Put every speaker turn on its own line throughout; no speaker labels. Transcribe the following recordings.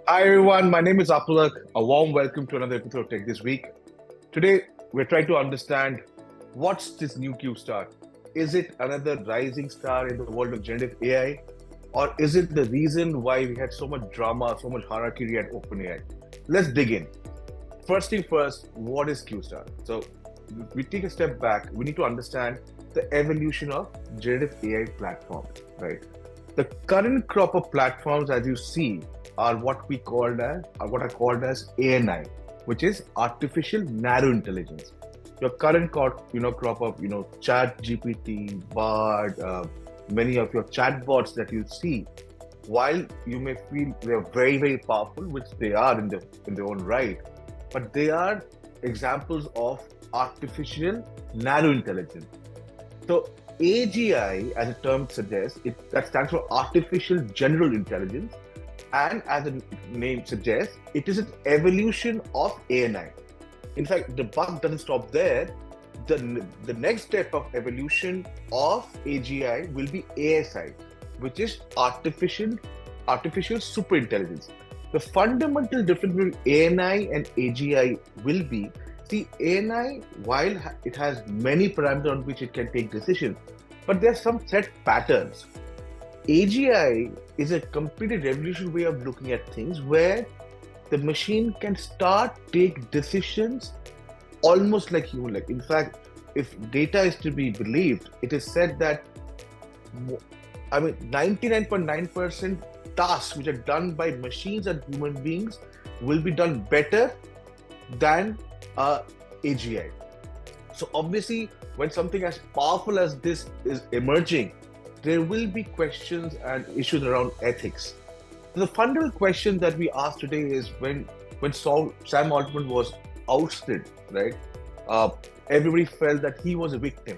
Hi everyone, my name is Apalak. A warm welcome to another episode of Tech This Week. Today, we're trying to understand what's this new Q star. Is it another rising star in the world of generative AI? Or is it the reason why we had so much drama, so much hierarchy at OpenAI? Let's dig in. First thing first, what is Q star? So, we take a step back, we need to understand the evolution of generative AI platforms, right? The current crop of platforms, as you see, are what are called as ANI, which is artificial narrow intelligence. Your current crop of Chat GPT, Bard, many of your chatbots that you see, while you may feel they are very very powerful, which they are in their own right, but they are examples of artificial narrow intelligence. So AGI, as the term suggests, that stands for artificial general intelligence. And as the name suggests, it is an evolution of ANI. In fact, the buck doesn't stop there. The next step of evolution of AGI will be ASI, which is artificial superintelligence. The fundamental difference between ANI and AGI will be, see, ANI, while it has many parameters on which it can take decisions, but there are some set patterns. AGI is a completely revolutionary way of looking at things where the machine can take decisions almost like human. Like, in fact, if data is to be believed, it is said that 99.9% tasks which are done by machines and human beings will be done better than AGI. So obviously, when something as powerful as this is emerging, there will be questions and issues around ethics. The fundamental question that we ask today is when Sam Altman was ousted, right? Everybody felt that he was a victim.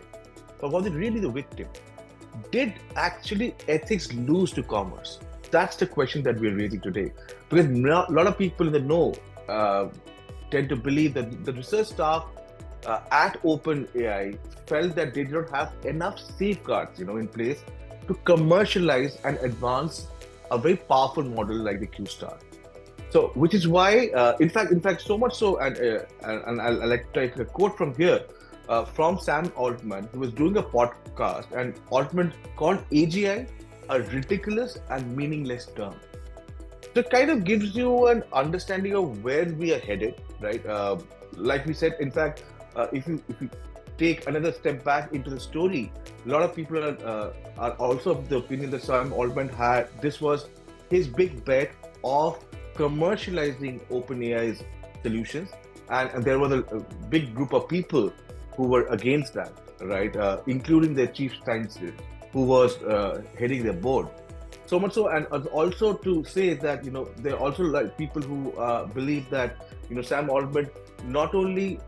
But was it really the victim? Did actually ethics lose to commerce? That's the question that we're raising today. Because a lot of people in the know tend to believe that the research staff at OpenAI felt that they did not have enough safeguards, in place to commercialize and advance a very powerful model like the Q star. So, which is why, in fact, so much so, and I'll like to take a quote from here from Sam Altman, who was doing a podcast, and Altman called AGI a ridiculous and meaningless term. So it kind of gives you an understanding of where we are headed, right? Like we said, in fact, if you take another step back into the story, a lot of people are also of the opinion that Sam Altman this was his big bet of commercializing OpenAI's solutions, and there was a big group of people who were against that, right? Including their chief scientist, who was heading their board. So much so, and also to say that there are also like people who believe that Sam Altman not only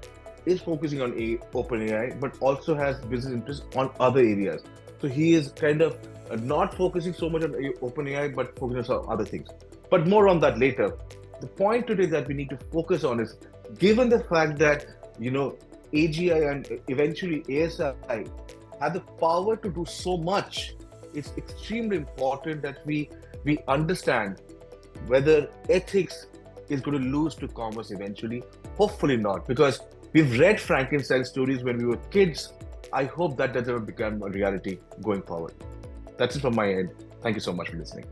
is focusing on OpenAI, but also has business interests on other areas. So he is kind of not focusing so much on OpenAI, but focusing on other things. But more on that later. The point today that we need to focus on is, given the fact that AGI and eventually ASI have the power to do so much, it's extremely important that we understand whether ethics is going to lose to commerce eventually. Hopefully not, because we've read Frankenstein stories when we were kids. I hope that doesn't become a reality going forward. That's it from my end. Thank you so much for listening.